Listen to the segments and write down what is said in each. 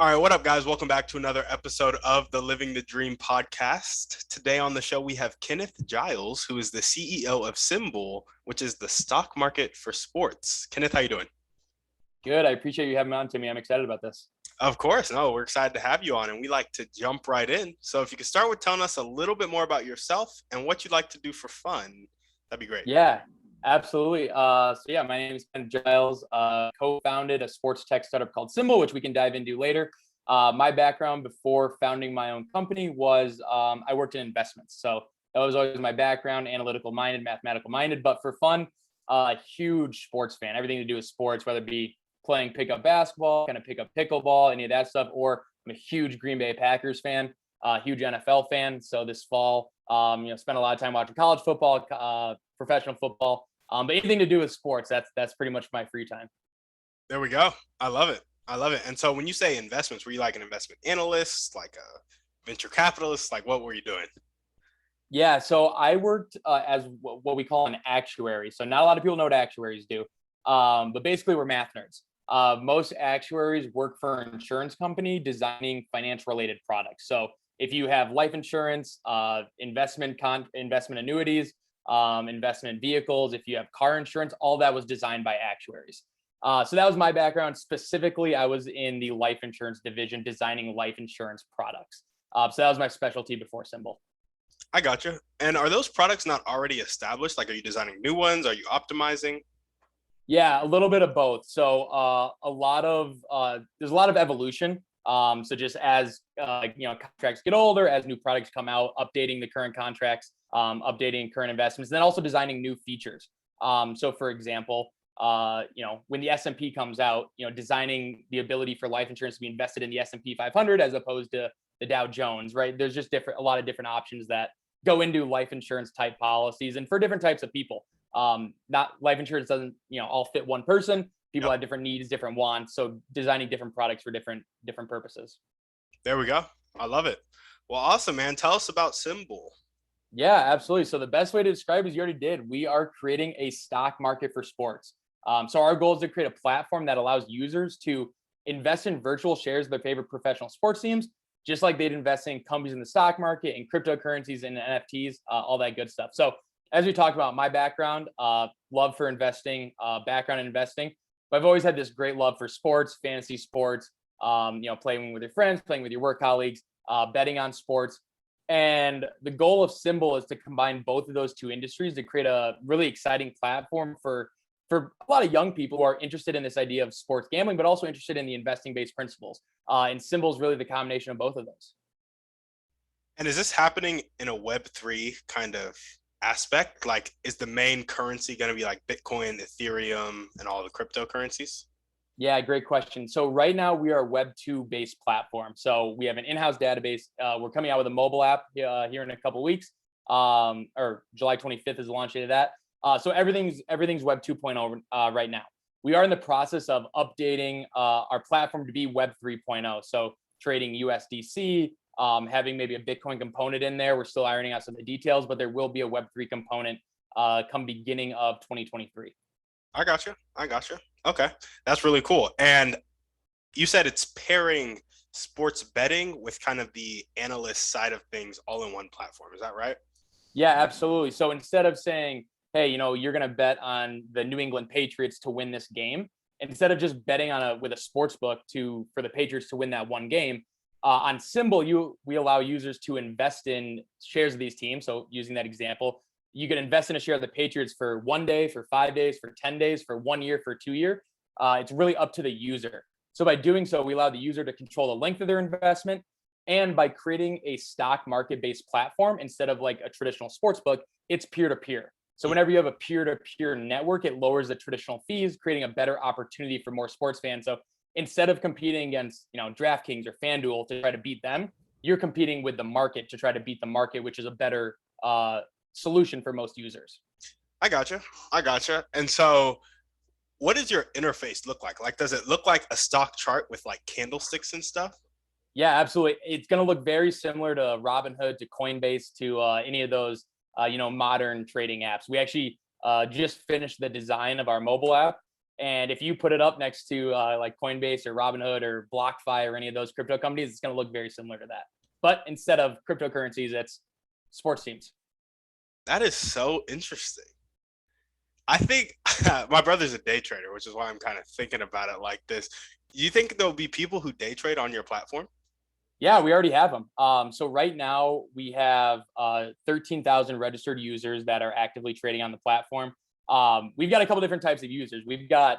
All right, what up, guys? Welcome back to another episode of the Living the Dream podcast. Today on the show, we have Kenneth Giles, who is the CEO of SimBull, which is the stock market for sports. Kenneth, how you doing? Good. I appreciate you having me on, Timmy. I'm excited about this. Of course. No, we're excited to have you on, and we like to jump right in. So if you could start with telling us a little bit more about yourself and what you'd like to do for fun, that'd be great. Yeah, absolutely. My name is Kenneth Giles. Co-founded a sports tech startup called SimBull, which we can dive into later. My background before founding my own company was I worked in investments. So that was always my background, analytical minded, mathematical minded, but for fun, huge sports fan, everything to do with sports, whether it be playing pickup basketball, kind of pick up pickleball, any of that stuff, or I'm a huge Green Bay Packers fan, huge NFL fan. So this fall, spent a lot of time watching college football, professional football, but anything to do with sports, that's pretty much my free time. There we go. I love it. And so when you say investments, were you like an investment analyst, like a venture capitalist? Like what were you doing? Yeah, so I worked as what we call an actuary. So not a lot of people know what actuaries do, but basically we're math nerds. Most actuaries work for an insurance company designing financial related products. So if you have life insurance, investment annuities, investment vehicles, if you have car insurance, all that was designed by actuaries. So that was my background. Specifically, I was in the life insurance division designing life insurance products. So that was my specialty before SimBull. I gotcha. And are those products not already established? Like, are you designing new ones? Are you optimizing? Yeah, a little bit of both. So there's a lot of evolution. So just as contracts get older, as new products come out, updating the current contracts, updating current investments, and then also designing new features. So for example, when the S&P comes out, designing the ability for life insurance to be invested in the S&P 500 as opposed to the Dow Jones, right? There's just a lot of different options that go into life insurance type policies and for different types of people. Not life insurance doesn't, all fit one person. People have different needs, different wants. So designing different products for different purposes. There we go. I love it. Well, awesome, man. Tell us about SimBull. Yeah, absolutely. So the best way to describe it is you already did. We are creating a stock market for sports. So our goal is to create a platform that allows users to invest in virtual shares of their favorite professional sports teams, just like they'd invest in companies in the stock market and cryptocurrencies and NFTs, all that good stuff. So as we talked about, my background, love for investing, background in investing, but I've always had this great love for sports, fantasy sports, playing with your friends, playing with your work colleagues, betting on sports. And the goal of SimBull is to combine both of those two industries to create a really exciting platform for a lot of young people who are interested in this idea of sports gambling, but also interested in the investing-based principles. And SimBull is really the combination of both of those. And is this happening in a Web3 kind of aspect? Like, is the main currency going to be like Bitcoin, Ethereum, and all the cryptocurrencies? Yeah, great question. So right now we are a Web2 based platform. So we have an in-house database. We're coming out with a mobile app here in a couple of weeks, or July 25th is the launch date of that. So everything's Web 2.0 right now. We are in the process of updating our platform to be Web 3.0. So trading USDC, having maybe a Bitcoin component in there. We're still ironing out some of the details, but there will be a Web 3 component come beginning of 2023. I gotcha. Okay, that's really cool. And you said it's pairing sports betting with kind of the analyst side of things all in one platform. Is that right? Yeah, absolutely. So instead of saying, hey, you're going to bet on the New England Patriots to win this game, instead of just betting with a sports book for the Patriots to win that one game, on SimBull, we allow users to invest in shares of these teams. So using that example, you can invest in a share of the Patriots for 1 day, for 5 days, for 10 days, for 1 year, for 2 year. It's really up to the user. So by doing so, we allow the user to control the length of their investment. And by creating a stock market-based platform, instead of like a traditional sports book, it's peer-to-peer. So whenever you have a peer-to-peer network, it lowers the traditional fees, creating a better opportunity for more sports fans. So instead of competing against, DraftKings or FanDuel to try to beat them, you're competing with the market to try to beat the market, which is a better solution for most users. I gotcha. And so what does your interface look like? Like, does it look like a stock chart with like candlesticks and stuff? Yeah, absolutely. It's going to look very similar to RobinHood, to Coinbase, to any of those, modern trading apps. We actually just finished the design of our mobile app. And if you put it up next to like Coinbase or Robinhood or BlockFi or any of those crypto companies, it's going to look very similar to that. But instead of cryptocurrencies, it's sports teams. That is so interesting. I think my brother's a day trader, which is why I'm kind of thinking about it like this. You think there'll be people who day trade on your platform? Yeah, we already have them. So right now we have 13,000 registered users that are actively trading on the platform. We've got a couple different types of users. We've got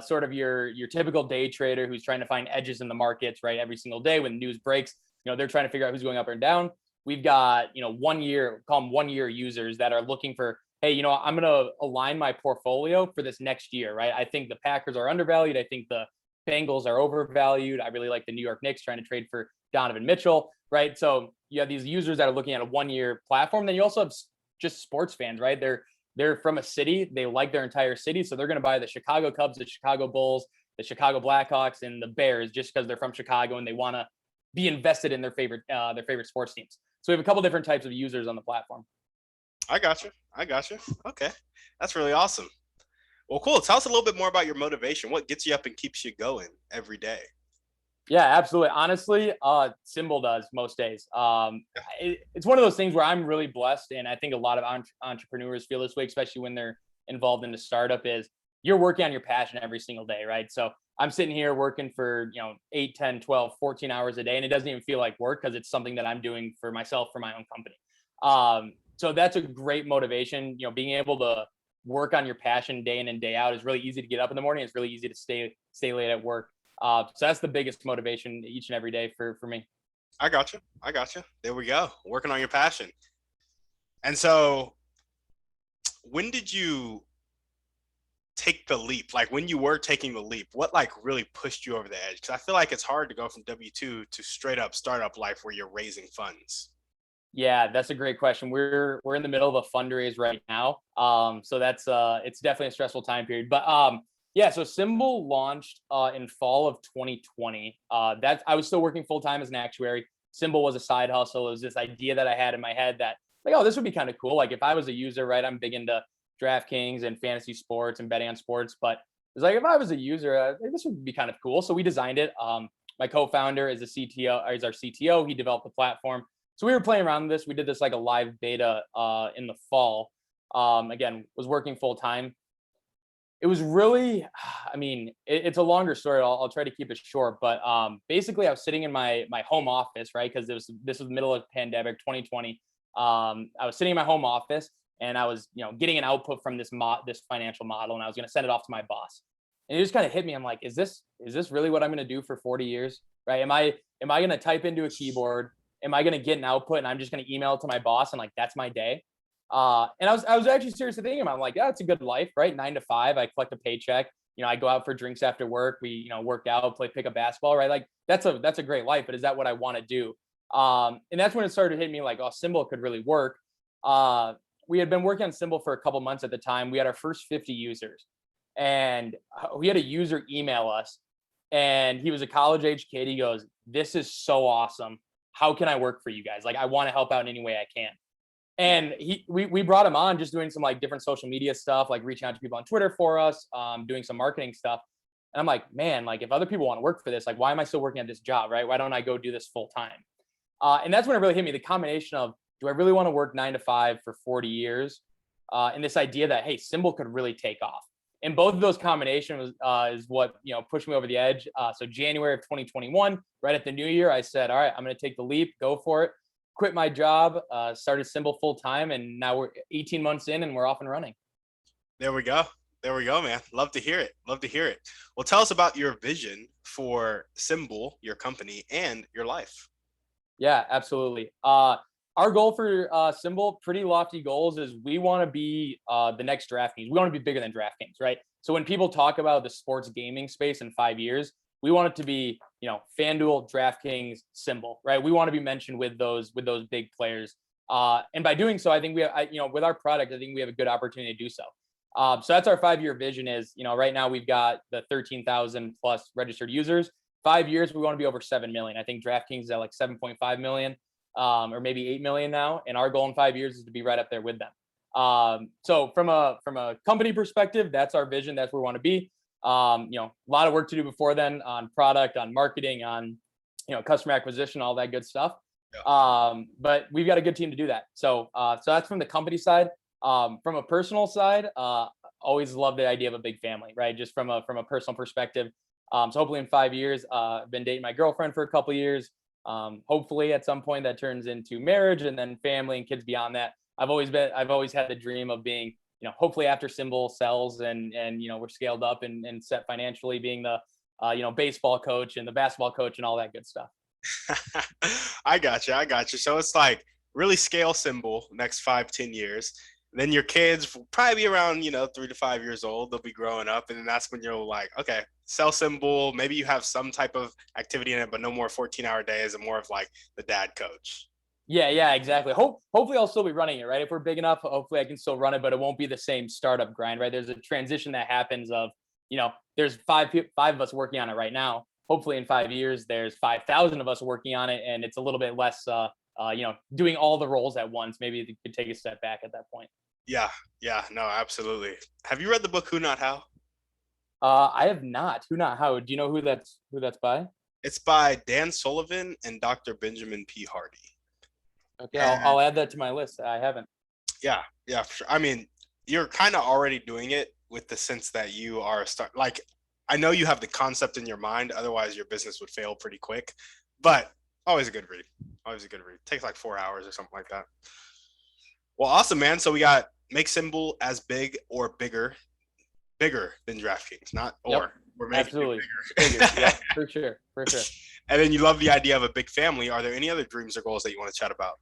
sort of your typical day trader who's trying to find edges in the markets, right? Every single day when news breaks, they're trying to figure out who's going up and down. We've got, 1 year, call them 1 year users that are looking for, hey, I'm going to align my portfolio for this next year, right? I think the Packers are undervalued. I think the Bengals are overvalued. I really like the New York Knicks trying to trade for Donovan Mitchell, right? So you have these users that are looking at a 1 year platform. Then you also have just sports fans, right? They're from a city. They like their entire city. So they're going to buy the Chicago Cubs, the Chicago Bulls, the Chicago Blackhawks, and the Bears just because they're from Chicago and they want to be invested in their favorite sports teams. So we have a couple different types of users on the platform. I got you. Okay. That's really awesome. Well, cool. Tell us a little bit more about your motivation. What gets you up and keeps you going every day? Yeah, absolutely. Honestly, SimBull does most days. It's one of those things where I'm really blessed, and I think a lot of entrepreneurs feel this way, especially when they're involved in the startup. Is you're working on your passion every single day, right? So I'm sitting here working for 8, 10, 12, 14 hours a day, and it doesn't even feel like work because it's something that I'm doing for myself, for my own company. So that's a great motivation. Being able to work on your passion day in and day out is really easy to get up in the morning. It's really easy to stay late at work. So that's the biggest motivation each and every day for me. I got you. There we go. Working on your passion. And so when did you take the leap? Like when you were taking the leap, what really pushed you over the edge? Because I feel like it's hard to go from W-2 to straight up startup life where you're raising funds. Yeah, that's a great question. We're in the middle of a fundraise right now. So that's it's definitely a stressful time period. But yeah, so SimBull launched in fall of 2020. I was still working full time as an actuary. SimBull was a side hustle. It was this idea that I had in my head that this would be kind of cool. Like if I was a user, right? I'm big into DraftKings and fantasy sports and betting on sports, but it's like if I was a user, this would be kind of cool. So we designed it. My co-founder is is our CTO. He developed the platform. So we were playing around with this. We did this like a live beta in the fall. Again, was working full time. It was really, it's a longer story. I'll try to keep it short. But basically, I was sitting in my home office, right? Because this was the middle of the pandemic, 2020. I was sitting in my home office and I was, getting an output from this financial model, and I was going to send it off to my boss. And it just kind of hit me. I'm like, is this really what I'm going to do for 40 years, right? Am I going to type into a keyboard? Am I going to get an output and I'm just going to email it to my boss and that's my day? And I was actually seriously thinking about it. I'm like, yeah, it's a good life, right? 9 to 5, I collect a paycheck. I go out for drinks after work. We, work out, pick up basketball, right? Like that's a great life, but is that what I want to do? And that's when it started hitting me like, oh, SimBull could really work. We had been working on SimBull for a couple months at the time. We had our first 50 users, and we had a user email us, and he was a college age kid. He goes, "This is so awesome. How can I work for you guys? Like, I want to help out in any way I can." And we brought him on, just doing some different social media stuff, like reaching out to people on Twitter for us, doing some marketing stuff. And I'm like, man, if other people want to work for this, why am I still working at this job, right? Why don't I go do this full time? And that's when it really hit me, the combination of, do I really want to work 9 to 5 for 40 years? And this idea that, hey, SimBull could really take off. And both of those combinations is what pushed me over the edge. So January of 2021, right at the new year, I said, all right, I'm going to take the leap, go for it. Quit my job, started SimBull full time, and now we're 18 months in and we're off and running. There we go, man. Love to hear it. Well, tell us about your vision for SimBull, your company, and your life. Yeah, absolutely. Our goal for SimBull, pretty lofty goals, is we want to be the next DraftKings. We want to be bigger than DraftKings, right? So when people talk about the sports gaming space in 5 years, we want it to be, FanDuel, DraftKings, SimBull, right? We want to be mentioned with those big players. And by doing so, I think with our product, I think we have a good opportunity to do so. So that's our 5-year vision is, right now we've got the 13,000 plus registered users. 5 years, we want to be over 7 million. I think DraftKings is at 7.5 million, or maybe 8 million now. And our goal in 5 years is to be right up there with them. So from a company perspective, that's our vision. That's where we want to be. A lot of work to do before then on product, on marketing, on, customer acquisition, all that good stuff. Yeah. But we've got a good team to do that. So that's from the company side. From a personal side, always love the idea of a big family, right? Just from a personal perspective. So hopefully in 5 years, I've been dating my girlfriend for a couple of years. Hopefully at some point that turns into marriage and then family and kids beyond that. I've always had the dream of being, hopefully after SimBull sells and we're scaled up and set financially, being the baseball coach and the basketball coach and all that good stuff. I got you. So it's like really scale SimBull next 5-10 years. Then your kids will probably be around, 3 to 5 years old. They'll be growing up. And then that's when you're like, okay, sell SimBull. Maybe you have some type of activity in it, but no more 14-hour days and more of like the dad coach. Yeah, exactly. Hopefully I'll still be running it, right? If we're big enough, hopefully I can still run it, but it won't be the same startup grind, right? There's a transition that happens of, there's five of us working on it right now. Hopefully in 5 years, there's 5,000 of us working on it, and it's a little bit less, doing all the roles at once. Maybe you could take a step back at that point. Yeah, no, absolutely. Have you read the book Who Not How? I have not. Who Not How? Do you know who that's by? It's by Dan Sullivan and Dr. Benjamin P. Hardy. Okay, I'll add that to my list. I haven't. Yeah, for sure. I mean, you're kind of already doing it with the sense that you are like, I know you have the concept in your mind, otherwise your business would fail pretty quick, but always a good read. Takes like 4 hours or something like that. Well, awesome, man. So we got make SimBull as big or bigger than DraftKings, not or. Yep. We're making Absolutely. it bigger. Yeah, for sure. And then you love the idea of a big family. Are there any other dreams or goals that you want to chat about?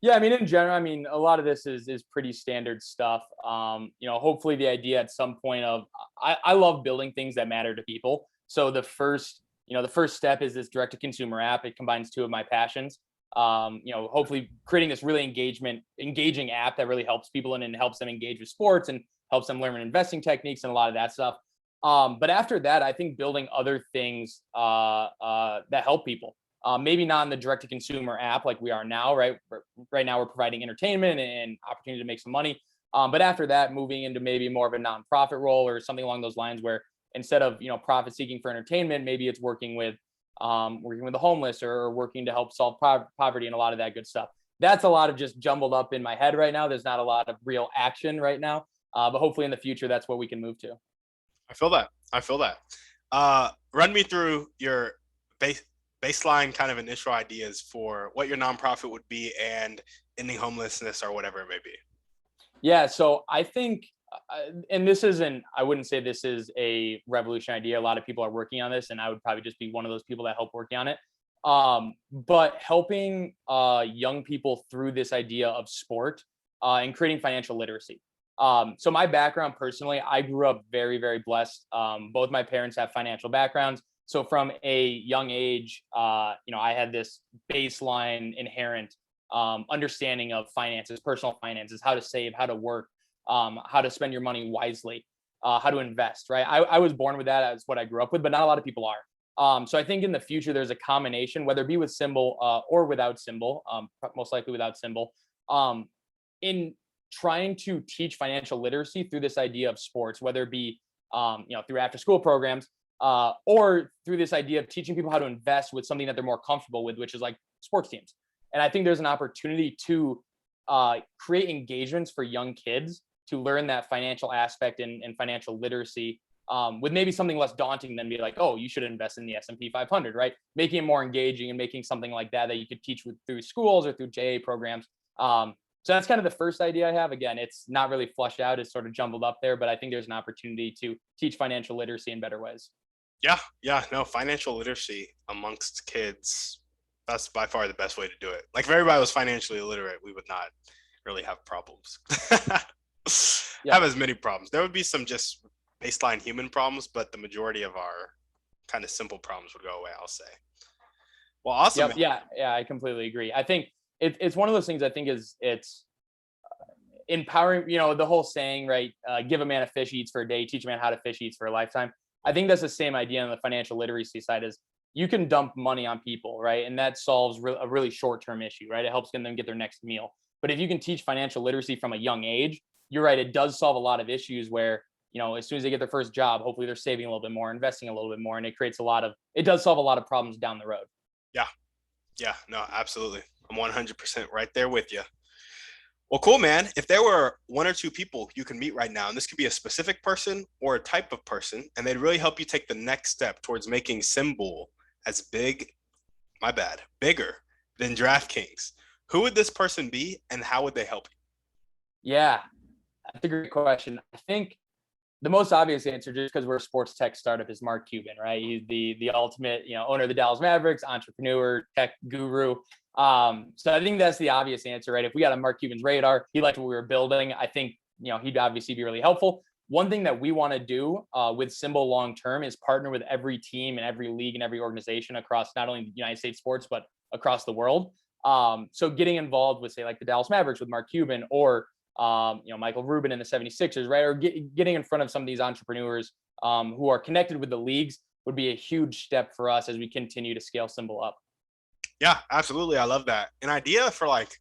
Yeah, I mean, in general, a lot of this is pretty standard stuff. Hopefully the idea at some point of I love building things that matter to people. So the first step is this direct to consumer app. It combines two of my passions. Hopefully creating this really engaging app that really helps people and helps them engage with sports and helps them learn investing techniques and a lot of that stuff. But after that, I think building other things that help people. Maybe not in the direct to consumer app like we are now, right? Right now we're providing entertainment and opportunity to make some money. But after that, moving into maybe more of a nonprofit role or something along those lines, where instead of profit seeking for entertainment, maybe it's working with the homeless or working to help solve poverty and a lot of that good stuff. That's a lot of just jumbled up in my head right now. There's not a lot of real action right now, but hopefully in the future, that's what we can move to. I feel that. Run me through your baseline kind of initial ideas for what your nonprofit would be and ending homelessness or whatever it may be. Yeah, so I think, and I wouldn't say this is a revolutionary idea. A lot of people are working on this, and I would probably just be one of those people that help working on it. But helping young people through this idea of sport and creating financial literacy. So my background personally, I grew up very, very blessed. Both my parents have financial backgrounds. So from a young age, I had this baseline inherent understanding of finances, personal finances, how to save, how to work, how to spend your money wisely, how to invest, right? I was born with that. That's what I grew up with, but not a lot of people are. So I think in the future, there's a combination, whether it be with SimBull or without SimBull, most likely without SimBull, in trying to teach financial literacy through this idea of sports, whether it be through after school programs or through this idea of teaching people how to invest with something that they're more comfortable with, which is like sports teams. And I think there's an opportunity to create engagements for young kids to learn that financial aspect and financial literacy with maybe something less daunting than be like, oh, you should invest in the S&P 500, right? Making it more engaging and making something like that you could teach through schools or through JA programs. So that's kind of the first idea I have. Again, it's not really flushed out. It's sort of jumbled up there, but I think there's an opportunity to teach financial literacy in better ways. Yeah. No, financial literacy amongst kids, that's by far the best way to do it. Like if everybody was financially illiterate, we would not really have problems. Have as many problems. There would be some just baseline human problems, but the majority of our kind of simple problems would go away, I'll say. Well, awesome. Yep, yeah, I completely agree. I think it's one of those things I think it's empowering, the whole saying, right? Give a man a fish, he eats for a day, teach a man how to fish, he eats for a lifetime. I think that's the same idea on the financial literacy side is you can dump money on people, right? And that solves a really short-term issue, right? It helps them get their next meal. But if you can teach financial literacy from a young age, you're right, it does solve a lot of issues where, as soon as they get their first job, hopefully they're saving a little bit more, investing a little bit more, and it does solve a lot of problems down the road. Yeah, no, absolutely. I'm 100% right there with you. Well, cool, man. If there were one or two people you can meet right now, and this could be a specific person or a type of person, and they'd really help you take the next step towards making SimBull as bigger than DraftKings, who would this person be and how would they help you? Yeah, that's a great question. I think the most obvious answer, just because we're a sports tech startup, is Mark Cuban, right? He's the ultimate, owner of the Dallas Mavericks, entrepreneur, tech guru. So I think that's the obvious answer, right? If we got on Mark Cuban's radar, he liked what we were building, I think, he'd obviously be really helpful. One thing that we want to do with SimBull long term is partner with every team and every league and every organization across not only the United States sports, but across the world. So getting involved with, say, like the Dallas Mavericks with Mark Cuban, or Michael Rubin and the 76ers, right? Or getting in front of some of these entrepreneurs who are connected with the leagues would be a huge step for us as we continue to scale SimBull up. Yeah, absolutely. I love that. An idea for like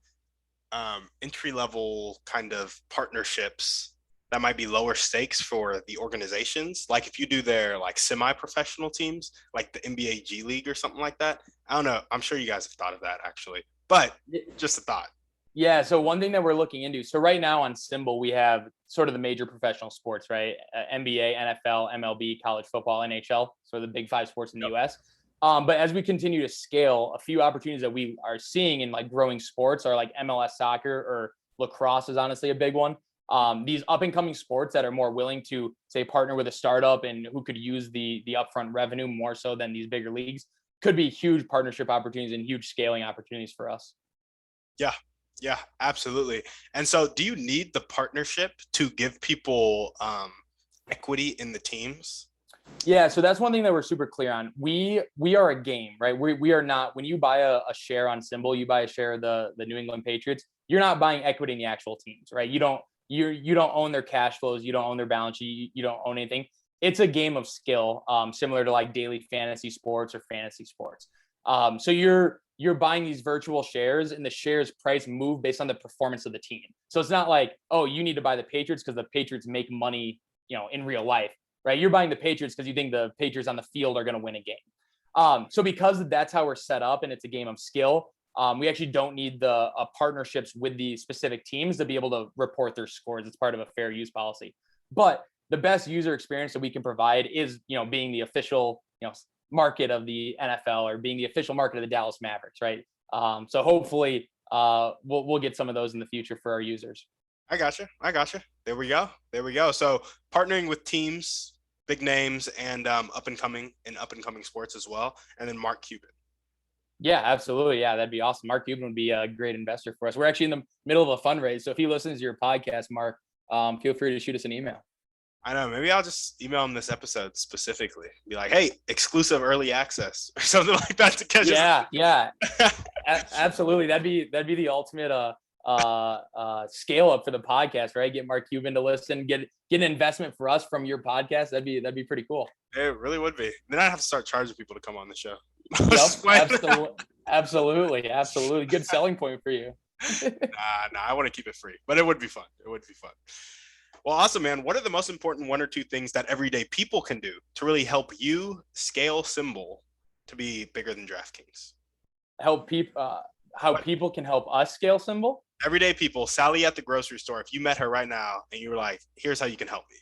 entry-level kind of partnerships that might be lower stakes for the organizations. Like if you do their like semi-professional teams, like the NBA G League or something like that. I don't know. I'm sure you guys have thought of that actually, but just a thought. Yeah. So one thing that we're looking into, so right now on SimBull, we have sort of the major professional sports, right? NBA, NFL, MLB, college football, NHL. So the big five sports in the US. But as we continue to scale, a few opportunities that we are seeing in like growing sports are like MLS soccer, or lacrosse is honestly a big one. These up and coming sports that are more willing to, say, partner with a startup and who could use the upfront revenue more so than these bigger leagues could be huge partnership opportunities and huge scaling opportunities for us. Yeah, absolutely. And so do you need the partnership to give people equity in the teams? Yeah, so that's one thing that we're super clear on. We are a game, right? We are not, when you buy a share on SimBull, you buy a share of the New England Patriots, you're not buying equity in the actual teams, right? You don't own their cash flows, you don't own their balance sheet, you don't own anything. It's a game of skill, similar to like daily fantasy sports or fantasy sports. So you're buying these virtual shares, and the shares price move based on the performance of the team. So it's not like, oh, you need to buy the Patriots because the Patriots make money, in real life, right? You're buying the Patriots because you think the Patriots on the field are going to win a game. So because that's how we're set up and it's a game of skill, we actually don't need the partnerships with the specific teams to be able to report their scores. It's part of a fair use policy. But the best user experience that we can provide is, being the official, market of the NFL, or being the official market of the Dallas Mavericks, right? So hopefully we'll get some of those in the future for our users. I gotcha. There we go. So partnering with teams, big names, and up and coming sports as well. And then Mark Cuban. Yeah, absolutely. Yeah, that'd be awesome. Mark Cuban would be a great investor for us. We're actually in the middle of a fundraise. So if he listens to your podcast, Mark, feel free to shoot us an email. I know. Maybe I'll just email him this episode specifically. Be like, hey, exclusive early access or something like that to catch us. Yeah. Absolutely. That'd be the ultimate scale up for the podcast, right? Get Mark Cuban to listen, get an investment for us from your podcast. That'd be pretty cool. It really would be. Then I'd have to start charging people to come on the show. Yep, absolutely. Good selling point for you. Nah, I want to keep it free, but it would be fun. Well, awesome, man. What are the most important one or two things that everyday people can do to really help you scale SimBull to be bigger than DraftKings? Help people, how people can help us scale SimBull? Everyday people, Sally at the grocery store, if you met her right now and you were like, here's how you can help me.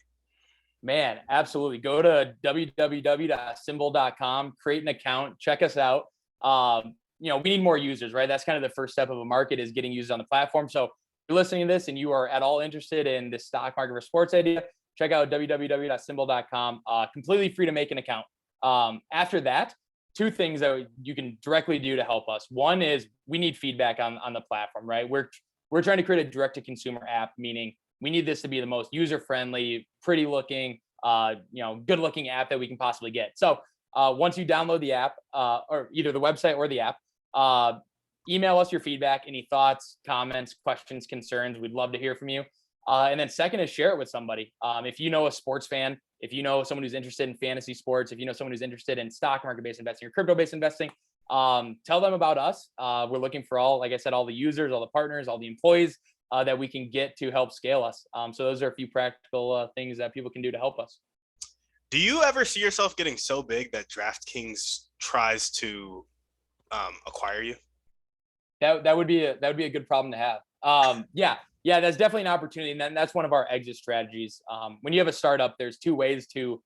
Man, absolutely. Go to www.simbull.com, create an account, check us out. We need more users, right? That's kind of the first step of a market, is getting users on the platform. So you're listening to this and you are at all interested in the stock market for sports idea, check out www.simbull.com. Completely free to make an account. After that, two things that you can directly do to help us. One is we need feedback on the platform, right? We're trying to create a direct to consumer app, meaning we need this to be the most user friendly, pretty looking, good looking app that we can possibly get. So once you download the app, or either the website or the app, email us your feedback, any thoughts, comments, questions, concerns. We'd love to hear from you. And then second is share it with somebody. If you know a sports fan, if you know someone who's interested in fantasy sports, if you know someone who's interested in stock market-based investing or crypto-based investing, tell them about us. We're looking for all, like I said, all the users, all the partners, all the employees. that we can get to help scale us. So those are a few practical things that people can do to help us. Do you ever see yourself getting so big that DraftKings tries to acquire you? That would be a good problem to have. Yeah, that's definitely an opportunity, and then that's one of our exit strategies. When you have a startup, there's two ways to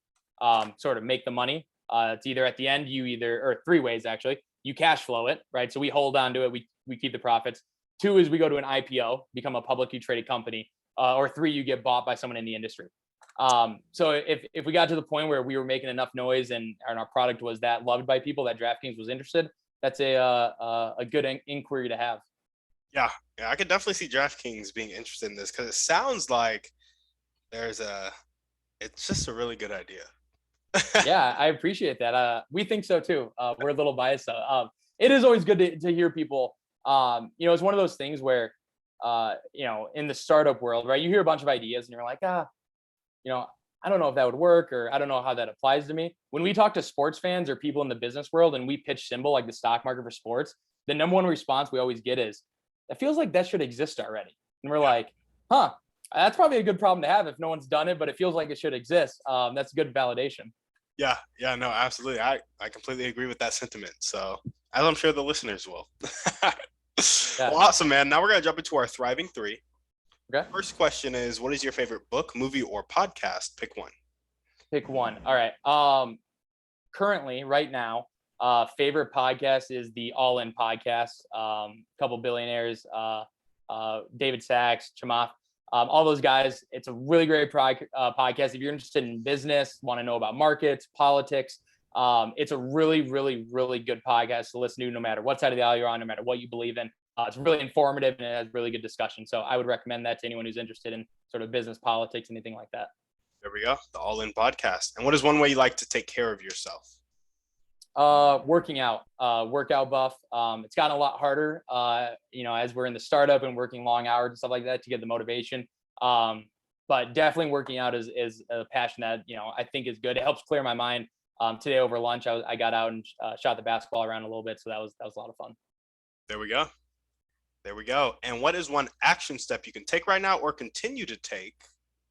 sort of make the money. It's either at the end, or three ways actually. You cash flow it, right? So we hold on to it, we keep the profits. Two is we go to an IPO, become a publicly traded company, or three, you get bought by someone in the industry. So if we got to the point where we were making enough noise and our product was that loved by people that DraftKings was interested, that's a good inquiry to have. Yeah, I could definitely see DraftKings being interested in this because it sounds like it's just a really good idea. Yeah, I appreciate that. We think so too. We're a little biased though. It is always good to hear people. It's one of those things where, in the startup world, right? You hear a bunch of ideas and you're like, I don't know if that would work, or I don't know how that applies to me. When we talk to sports fans or people in the business world and we pitch SimBull, like the stock market for sports, the number one response we always get is, it feels like that should exist already. And we're like, that's probably a good problem to have if no one's done it, but it feels like it should exist. That's good validation. Yeah, no, absolutely. I completely agree with that sentiment. So, as I'm sure the listeners will. Yeah. Well, awesome, man. Now we're going to jump into our Thriving Three. Okay. First question is, what is your favorite book, movie, or podcast? Pick one. Pick one. All right. Currently, right now, favorite podcast is the All In podcast. Couple billionaires, David Sachs, Chamath, all those guys. It's a really great podcast. If you're interested in business, want to know about markets, politics, it's a really, really, really good podcast to listen to no matter what side of the aisle you're on, no matter what you believe in. It's really informative and it has really good discussion. So I would recommend that to anyone who's interested in sort of business, politics, anything like that. There we go. The All In podcast. And what is one way you like to take care of yourself? Working out, workout buff. It's gotten a lot harder, as we're in the startup and working long hours and stuff like that to get the motivation. But definitely working out is a passion that, I think is good. It helps clear my mind. Today over lunch, I got out and shot the basketball around a little bit. So that was a lot of fun. There we go. And what is one action step you can take right now or continue to take,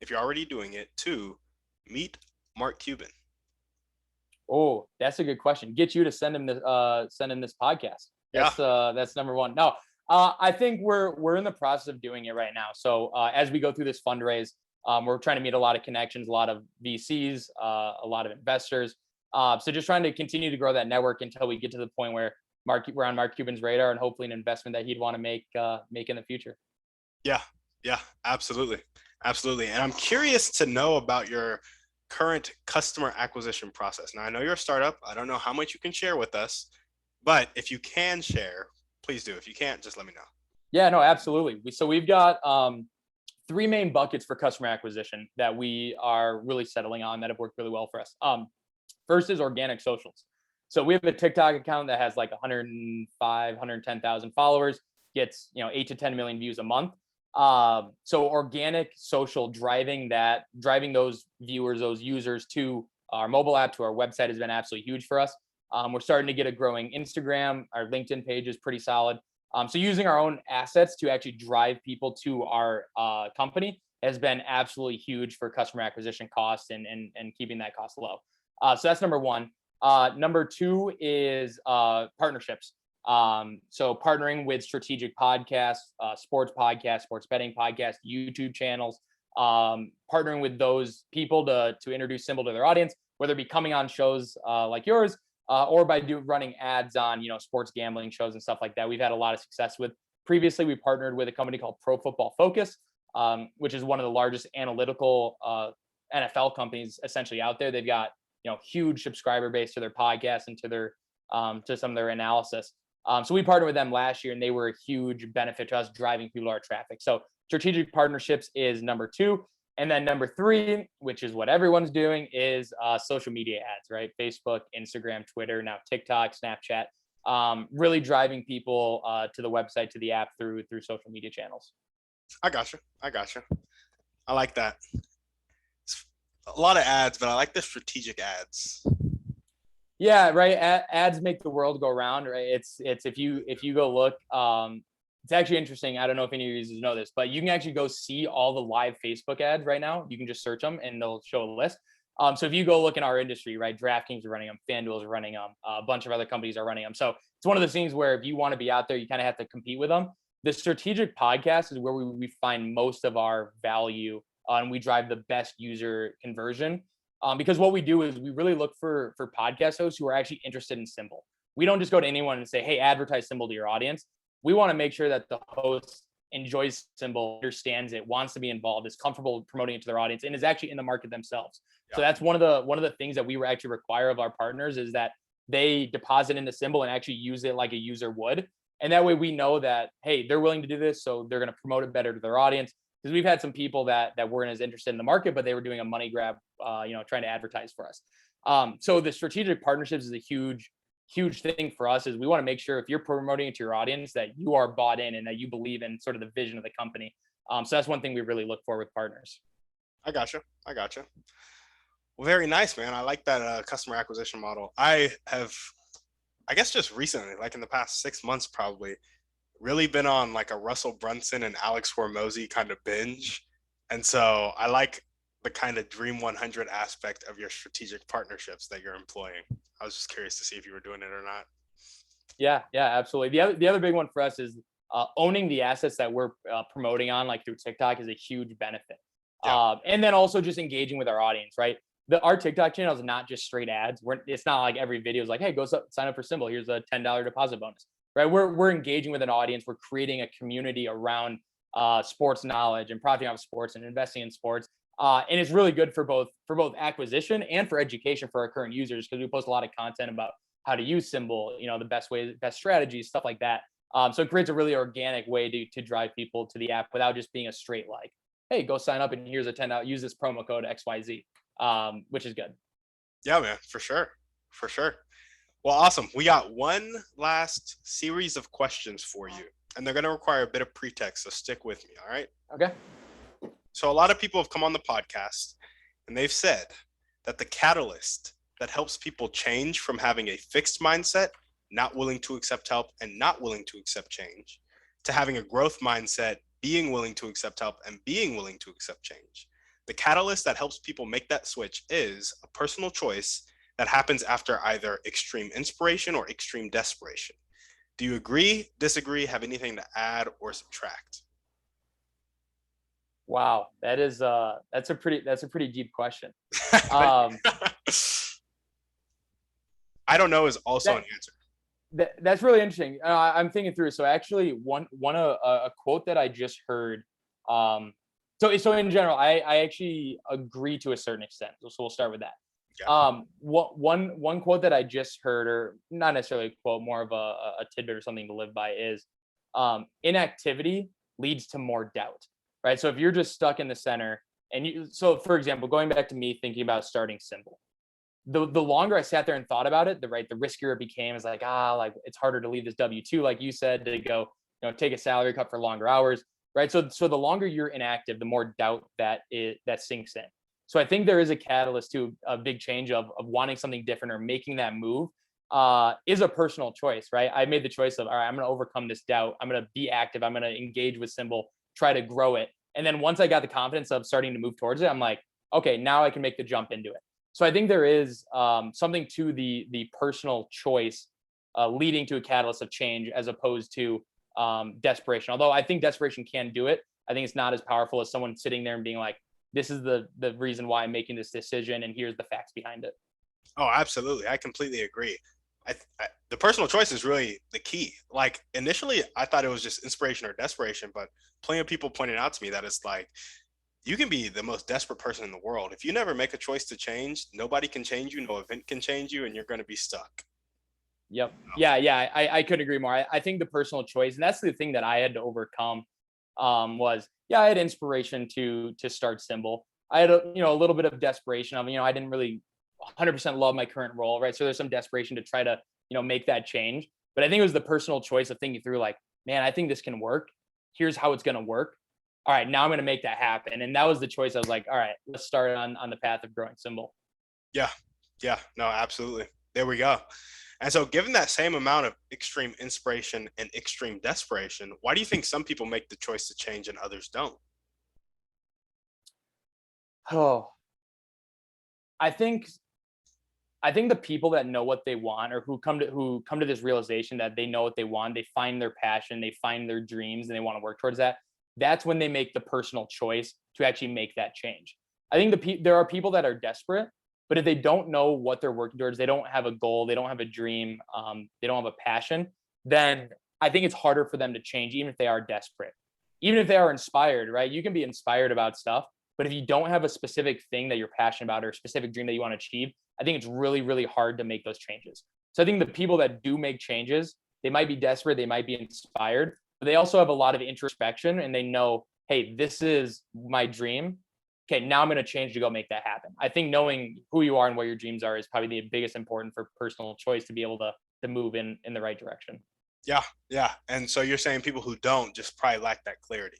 if you're already doing it, to meet Mark Cuban? Oh, that's a good question. Get you to send him this podcast. That's number one. No, I think we're in the process of doing it right now. So as we go through this fundraise, we're trying to meet a lot of connections, a lot of VCs, a lot of investors. So just trying to continue to grow that network until we get to the point where we're on Mark Cuban's radar and hopefully an investment that he'd want to make in the future. Yeah, absolutely. And I'm curious to know about your current customer acquisition process. Now, I know you're a startup. I don't know how much you can share with us, but if you can share, please do. If you can't, just let me know. Yeah, no, absolutely. We've got three main buckets for customer acquisition that we are really settling on that have worked really well for us. First is organic socials. So we have a TikTok account that has like 110,000 followers, gets 8 to 10 million views a month. So organic social driving those viewers, those users to our mobile app, to our website has been absolutely huge for us. We're starting to get a growing Instagram. Our LinkedIn page is pretty solid. So using our own assets to actually drive people to our company has been absolutely huge for customer acquisition costs and keeping that cost low. So that's number one. Number two is partnerships. So partnering with strategic podcasts, sports betting podcasts, YouTube channels, partnering with those people to introduce SimBull to their audience, whether it be coming on shows like yours, or by running ads on sports gambling shows and stuff like that. We've had a lot of success with. Previously, we partnered with a company called Pro Football Focus, which is one of the largest analytical NFL companies essentially out there. They've got huge subscriber base to their podcast and to their to some of their analysis. So we partnered with them last year, and they were a huge benefit to us driving people to our traffic. So strategic partnerships is number two. And then number three, which is what everyone's doing, is social media ads, right? Facebook, Instagram, Twitter, now TikTok, Snapchat, really driving people to the website, to the app through social media channels. I gotcha. I like that. It's a lot of ads, but I like the strategic ads. Yeah, right. Ads make the world go round, right? It's if you go look, it's actually interesting. I don't know if any of you users know this, but you can actually go see all the live Facebook ads right now. You can just search them and they'll show a list. So if you go look in our industry, right, DraftKings are running them, FanDuel is running them, a bunch of other companies are running them. So it's one of those things where if you want to be out there, you kind of have to compete with them. The strategic podcast is where we find most of our value and we drive the best user conversion. Because what we do is we really look for podcast hosts who are actually interested in SimBull. We don't just go to anyone and say, hey, advertise SimBull to your audience. We want to make sure that the host enjoys SimBull, understands it, wants to be involved, is comfortable promoting it to their audience, and is actually in the market themselves. Yeah. So that's one of the things that we actually require of our partners is that they deposit into SimBull and actually use it like a user would. And that way we know that, hey, they're willing to do this, so they're going to promote it better to their audience. Because we've had some people that weren't as interested in the market, but they were doing a money grab, trying to advertise for us. So the strategic partnerships is a huge thing for us. Is we want to make sure if you're promoting it to your audience that you are bought in and that you believe in sort of the vision of the company. So that's one thing we really look for with partners. I gotcha. Well, very nice, man. I like that customer acquisition model. I guess just recently, like in the past 6 months, probably really been on like a Russell Brunson and Alex Hormozy kind of binge. And so I like the kind of Dream 100 aspect of your strategic partnerships that you're employing. I was just curious to see if you were doing it or not. Yeah, absolutely. The other big one for us is owning the assets that we're promoting on, like through TikTok, is a huge benefit. Yeah. And then also just engaging with our audience, right? Our TikTok channel is not just straight ads. It's not like every video is like, hey, go sign up for SimBull. Here's a $10 deposit bonus, right? We're engaging with an audience. We're creating a community around sports knowledge and profiting off sports and investing in sports. And it's really good for both acquisition and for education for our current users, because we post a lot of content about how to use SimBull, the best ways, best strategies, stuff like that. So it creates a really organic way to drive people to the app without just being a straight like, hey, go sign up and here's a $10, use this promo code XYZ, which is good. Yeah, man, for sure. Well, awesome. We got one last series of questions for you, and they're going to require a bit of pretext, so stick with me, all right? Okay. So a lot of people have come on the podcast, and they've said that the catalyst that helps people change from having a fixed mindset, not willing to accept help and not willing to accept change, to having a growth mindset, being willing to accept help and being willing to accept change. The catalyst that helps people make that switch is a personal choice that happens after either extreme inspiration or extreme desperation. Do you agree, disagree, have anything to add or subtract? Wow, that's a pretty deep question. I don't know is also an answer. That's really interesting. I'm thinking through. So actually, a quote that I just heard. So in general, I actually agree to a certain extent. So we'll start with that. Yeah. One quote that I just heard, or not necessarily a quote, more of a tidbit or something to live by, is inactivity leads to more doubt, right? So if you're just stuck in the center, so for example, going back to me thinking about starting SimBull, the longer I sat there and thought about it, the riskier it became. Is like, it's harder to leave this W-2, like you said, to go, take a salary cut for longer hours, right? So the longer you're inactive, the more doubt that sinks in. So I think there is a catalyst to a big change of wanting something different or making that move is a personal choice, right? I made the choice of, all right, I'm going to overcome this doubt. I'm going to be active. I'm going to engage with SimBull, try to grow it. And then once I got the confidence of starting to move towards it, I'm like, okay, now I can make the jump into it. So I think there is something to the personal choice leading to a catalyst of change as opposed to desperation. Although I think desperation can do it, I think it's not as powerful as someone sitting there and being like, this is the reason why I'm making this decision, and here's the facts behind it. Oh, absolutely. I completely agree. The personal choice is really the key. Like initially, I thought it was just inspiration or desperation, but plenty of people pointed out to me that it's like, you can be the most desperate person in the world. If you never make a choice to change, nobody can change you, no event can change you, and you're going to be stuck. Yep. Yeah. I couldn't agree more. I think the personal choice, and that's the thing that I had to overcome, was, I had inspiration to start SimBull. I had a little bit of desperation of, I didn't really 100% love my current role, right? So there's some desperation to try to, make that change. But I think it was the personal choice of thinking through like, man, I think this can work. Here's how it's going to work. All right, now I'm going to make that happen. And that was the choice. I was like, all right, let's start on the path of growing SimBull. Yeah. No, absolutely. There we go. And so given that same amount of extreme inspiration and extreme desperation, why do you think some people make the choice to change and others don't? Oh, I think the people that know what they want, or who come to this realization that they know what they want, they find their passion, they find their dreams, and they want to work towards that. That's when they make the personal choice to actually make that change. I think there are people that are desperate, but if they don't know what they're working towards, they don't have a goal, they don't have a dream, they don't have a passion, then I think it's harder for them to change, even if they are desperate, even if they are inspired. Right? You can be inspired about stuff, but if you don't have a specific thing that you're passionate about or a specific dream that you want to achieve, I think it's really, really hard to make those changes. So I think the people that do make changes, they might be desperate, they might be inspired, but they also have a lot of introspection and they know, hey, this is my dream. Okay, now I'm going to change to go make that happen. I think knowing who you are and what your dreams are is probably the biggest important for personal choice to be able to move in the right direction. Yeah, yeah. And so you're saying people who don't just probably lack that clarity.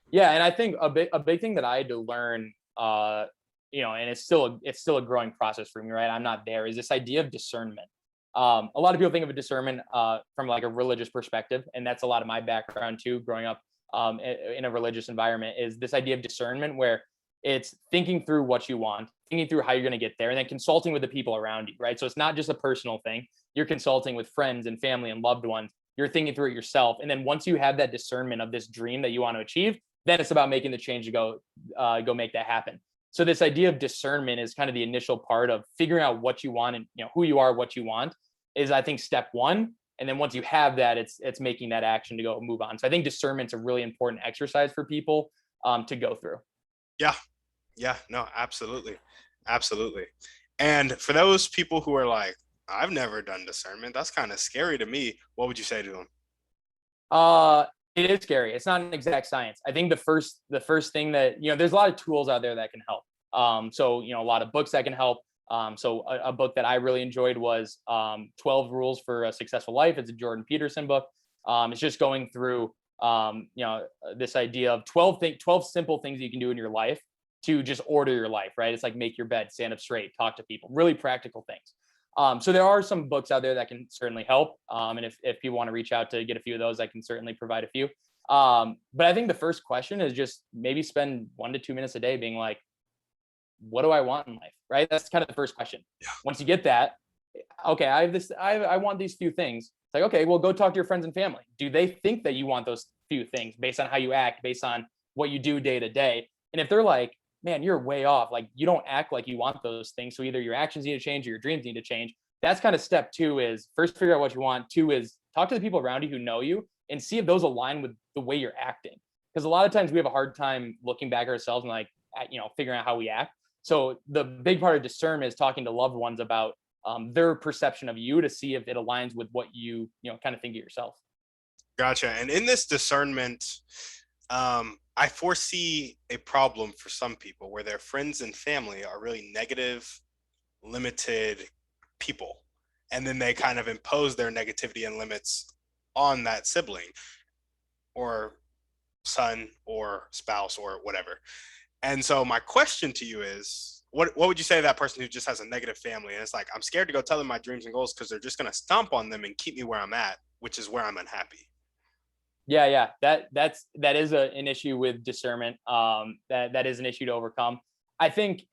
Yeah, and I think a big thing that I had to learn, and it's still a growing process for me, right? I'm not there. Is this idea of discernment? A lot of people think of a discernment from like a religious perspective, and that's a lot of my background too. Growing up in a religious environment, is this idea of discernment where it's thinking through what you want, thinking through how you're going to get there, and then consulting with the people around you, right? So it's not just a personal thing. You're consulting with friends and family and loved ones. You're thinking through it yourself, and then once you have that discernment of this dream that you want to achieve, then it's about making the change to go make that happen. So this idea of discernment is kind of the initial part of figuring out what you want and who you are, what you want is, I think, step one. And then once you have that, it's making that action to go move on. So I think discernment's a really important exercise for people to go through. Yeah. Yeah. No, absolutely. Absolutely. And for those people who are like, I've never done discernment, that's kind of scary to me, what would you say to them? It is scary. It's not an exact science. I think the first thing that, there's a lot of tools out there that can help. So, a lot of books that can help. So a book that I really enjoyed was 12 Rules for a Successful Life. It's a Jordan Peterson book. It's just going through, this idea of 12 simple things you can do in your life to just order your life, right? It's like make your bed, stand up straight, talk to people, really practical things. So there are some books out there that can certainly help. And if people want to reach out to get a few of those, I can certainly provide a few. But I think the first question is just maybe spend 1 to 2 minutes a day being like, what do I want in life? Right? That's kind of the first question. Yeah. Once you get that, okay, I want these few things. It's like, okay, well, go talk to your friends and family. Do they think that you want those few things based on how you act, based on what you do day to day? And if they're like, man, you're way off, like you don't act like you want those things, so either your actions need to change or your dreams need to change. That's kind of step two, is first figure out what you want. Two is talk to the people around you who know you and see if those align with the way you're acting. Because a lot of times we have a hard time looking back at ourselves and like, figuring out how we act. So the big part of discernment is talking to loved ones about their perception of you to see if it aligns with what you kind of think of yourself. Gotcha. And in this discernment, I foresee a problem for some people where their friends and family are really negative, limited people. And then they kind of impose their negativity and limits on that sibling or son or spouse or whatever. And so my question to you is, what would you say to that person who just has a negative family? And it's like, I'm scared to go tell them my dreams and goals because they're just going to stomp on them and keep me where I'm at, which is where I'm unhappy. Yeah. That is an issue with discernment. That is an issue to overcome. I think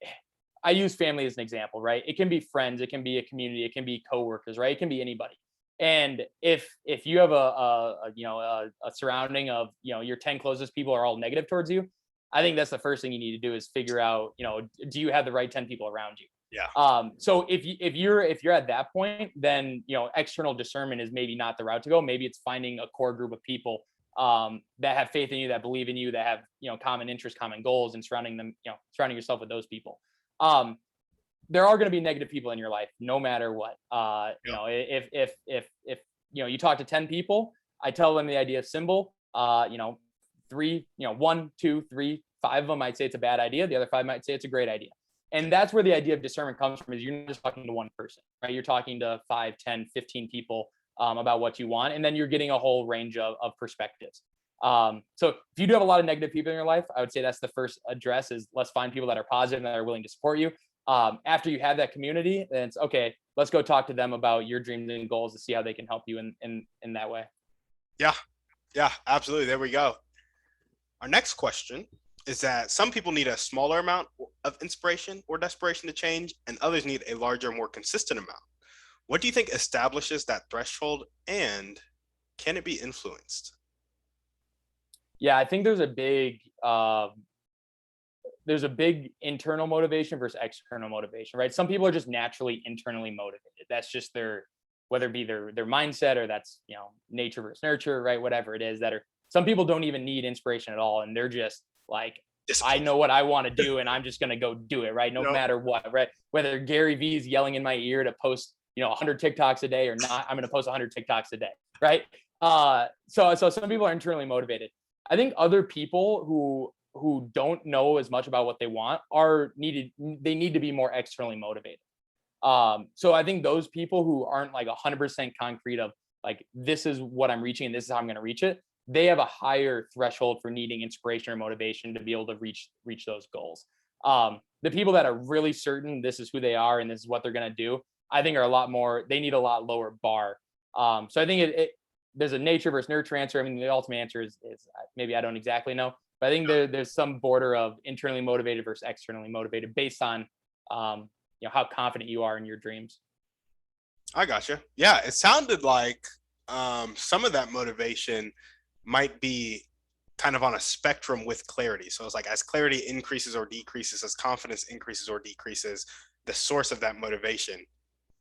I use family as an example, right? It can be friends, it can be a community, it can be coworkers, right? It can be anybody. And if you have a surrounding of your 10 closest people are all negative towards you, I think that's the first thing you need to do is figure out, do you have the right 10 people around you? Yeah. So if you're at that point, then external discernment is maybe not the route to go. Maybe it's finding a core group of people that have faith in you, that believe in you, that have common interests, common goals, and surrounding yourself with those people. There are going to be negative people in your life, no matter what. If you talk to 10 people, I tell them the idea of SimBull. 1, 2, 3, 5 of them might say it's a bad idea. The other 5 might say it's a great idea. And that's where the idea of discernment comes from, is you're not just talking to one person, right? You're talking to 5, 10, 15 people about what you want. And then you're getting a whole range of perspectives. So if you do have a lot of negative people in your life, I would say that's the first address, is let's find people that are positive and that are willing to support you. After you have that community, then it's okay. Let's go talk to them about your dreams and goals to see how they can help you in that way. Yeah, absolutely. There we go. Our next question is that some people need a smaller amount of inspiration or desperation to change, and others need a larger, more consistent amount. What do you think establishes that threshold, and can it be influenced? Yeah, I think there's a big internal motivation versus external motivation, right? Some people are just naturally internally motivated. That's just whether it be their mindset, or that's, nature versus nurture, right? Whatever it is, some people don't even need inspiration at all. And they're just like, I know what I want to do and I'm just going to go do it, right? No matter what, right? Whether Gary Vee is yelling in my ear to post, 100 TikToks a day or not, I'm going to post 100 TikToks a day, right? So some people are internally motivated. I think other people who don't know as much about what they want they need to be more externally motivated. So I think those people who aren't like 100% concrete of like, this is what I'm reaching and this is how I'm going to reach it, they have a higher threshold for needing inspiration or motivation to be able to reach those goals. The people that are really certain this is who they are and this is what they're going to do, I think they need a lot lower bar. So I think there's a nature versus nurture answer. I mean, the ultimate answer is maybe I don't exactly know, but I think there's some border of internally motivated versus externally motivated based on, how confident you are in your dreams. I gotcha. Yeah, it sounded like some of that motivation might be kind of on a spectrum with clarity. So it's like as clarity increases or decreases, as confidence increases or decreases, the source of that motivation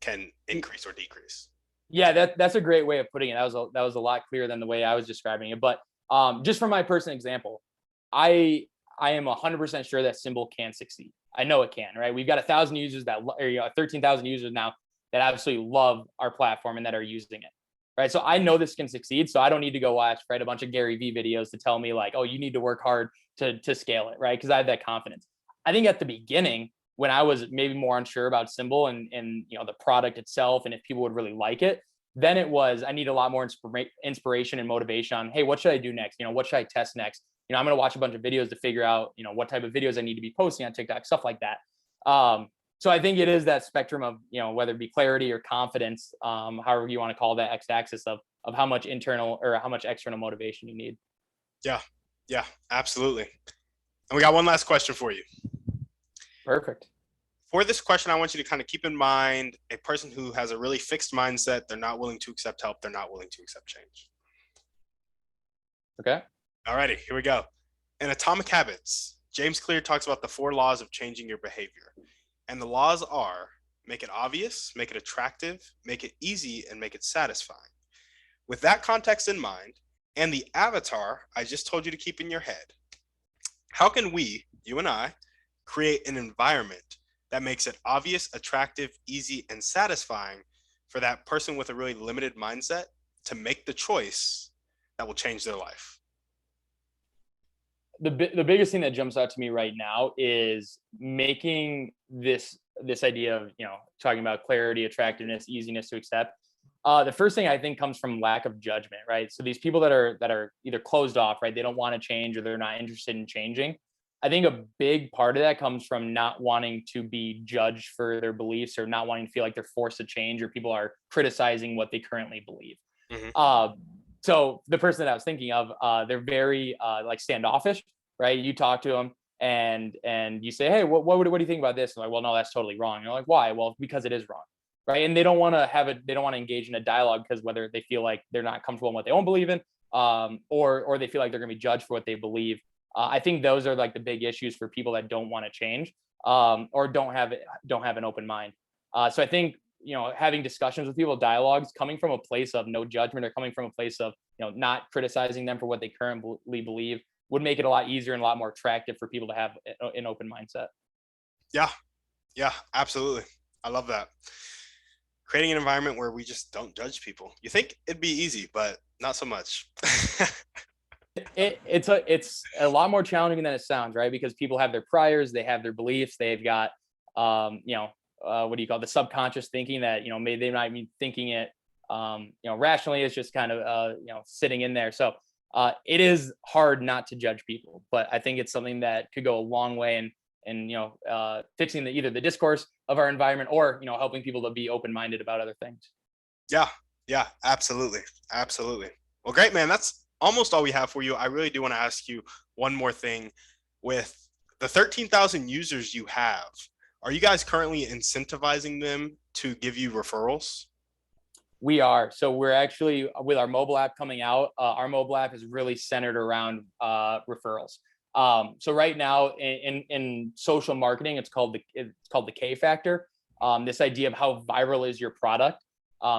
can increase or decrease. Yeah, that's a great way of putting it. That was a lot clearer than the way I was describing it. But just from my personal example, I am 100% sure that SimBull can succeed. I know it can, right? We've got 1,000 users 13,000 users now that absolutely love our platform and that are using it, right? So I know this can succeed. So I don't need to go watch, right, a bunch of Gary Vee videos to tell me like, oh, you need to work hard to scale it, right? Because I have that confidence. I think at the beginning, when I was maybe more unsure about SimBull and the product itself and if people would really like it, then it was I need a lot more inspiration and motivation on, hey, what should I do next? What should I test next? I'm going to watch a bunch of videos to figure out, what type of videos I need to be posting on TikTok, stuff like that. So I think it is that spectrum of, whether it be clarity or confidence, however you want to call that x-axis of how much internal or how much external motivation you need. Yeah, absolutely. And we got one last question for you. Perfect. For this question, I want you to kind of keep in mind a person who has a really fixed mindset. They're not willing to accept help. They're not willing to accept change. Okay. Alrighty, here we go. In Atomic Habits, James Clear talks about the 4 laws of changing your behavior. And the laws are: make it obvious, make it attractive, make it easy, and make it satisfying. With that context in mind, and the avatar I just told you to keep in your head, how can we, you and I, create an environment that makes it obvious, attractive, easy, and satisfying for that person with a really limited mindset to make the choice that will change their life? The biggest thing that jumps out to me right now is making this idea of, talking about clarity, attractiveness, easiness to accept. The first thing I think comes from lack of judgment, right? So these people that are either closed off, right? They don't want to change or they're not interested in changing. I think a big part of that comes from not wanting to be judged for their beliefs or not wanting to feel like they're forced to change or people are criticizing what they currently believe. Mm-hmm. So the person that I was thinking of, they're very like standoffish, right? You talk to them and you say, hey, what do you think about this? And like, well, no, that's totally wrong. And you're like, why? Well, because it is wrong, right? And they don't want to engage in a dialogue because whether they feel like they're not comfortable in what they don't believe in, or they feel like they're going to be judged for what they believe. I think those are like the big issues for people that don't want to change, or don't have an open mind. So I think, having discussions with people, dialogues, coming from a place of no judgment or coming from a place of, not criticizing them for what they currently believe would make it a lot easier and a lot more attractive for people to have an open mindset. Yeah, absolutely. I love that. Creating an environment where we just don't judge people. You think it'd be easy, but not so much. It's a lot more challenging than it sounds, right? Because people have their priors, they have their beliefs, they've got, what do you call it? The subconscious thinking that, maybe they might be thinking it, rationally. It's just kind of, sitting in there. So it is hard not to judge people, but I think it's something that could go a long way. And and fixing either the discourse of our environment or helping people to be open-minded about other things. Yeah, absolutely. Well, great, man. That's almost all we have for you. I really do want to ask you one more thing. With the 13,000 users you have, are you guys currently incentivizing them to give you referrals? We are. So we're actually, with our mobile app coming out, our mobile app is really centered around referrals. So right now in social marketing, it's called the K factor. This idea of how viral is your product.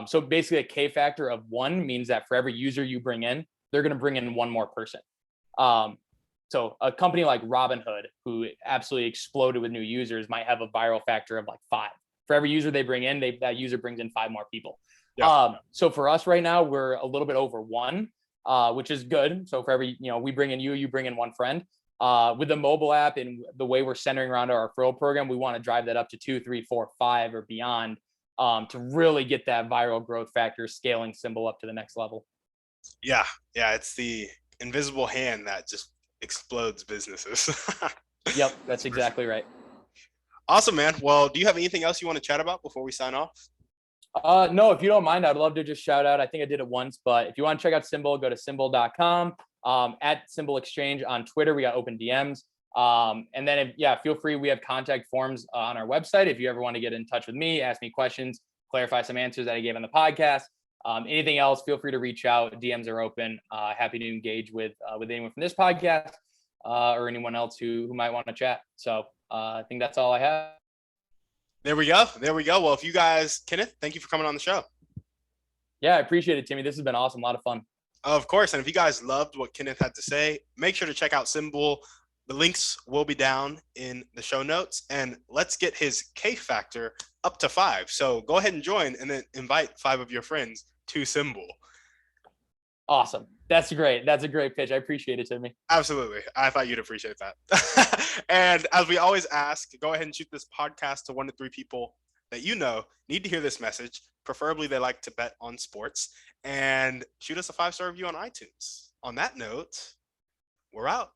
So basically a K factor of 1 means that for every user you bring in, they're going to bring in one more person. So a company like RobinHood, who absolutely exploded with new users, might have a viral factor of like 5. For every user they bring in, that user brings in 5 more people. Yeah. So for us right now, we're a little bit over 1, which is good. So for every, we bring in you bring in 1 friend. With the mobile app and the way we're centering around our referral program, we want to drive that up to 2, 3, 4, 5 or beyond, to really get that viral growth factor, scaling SimBull up to the next level. Yeah. It's the invisible hand that just explodes businesses. Yep, that's exactly right. Awesome, man. Well, do you have anything else you want to chat about before we sign off? No, if you don't mind, I'd love to just shout out. I think I did it once, but if you want to check out SimBull, go to simbull.com. At SimBull Exchange on Twitter, we got open DMs. And then feel free. We have contact forms on our website. If you ever want to get in touch with me, ask me questions, clarify some answers that I gave on the podcast. Anything else, feel free to reach out. DMs are open. Happy to engage with anyone from this podcast or anyone else who might want to chat. So I think that's all I have. There we go. Well, if you guys, Kenneth, thank you for coming on the show. Yeah, I appreciate it, Timmy. This has been awesome. A lot of fun. Of course. And if you guys loved what Kenneth had to say, make sure to check out SimBull. The links will be down in the show notes. And let's get his K factor up to 5. So go ahead and join and then invite 5 of your friends to SimBull. Awesome. That's great. That's a great pitch. I appreciate it, Timmy. Absolutely. I thought you'd appreciate that. And as we always ask, go ahead and shoot this podcast to 1 to 3 people that need to hear this message. Preferably they like to bet on sports, and shoot us a 5-star review on iTunes. On that note, we're out.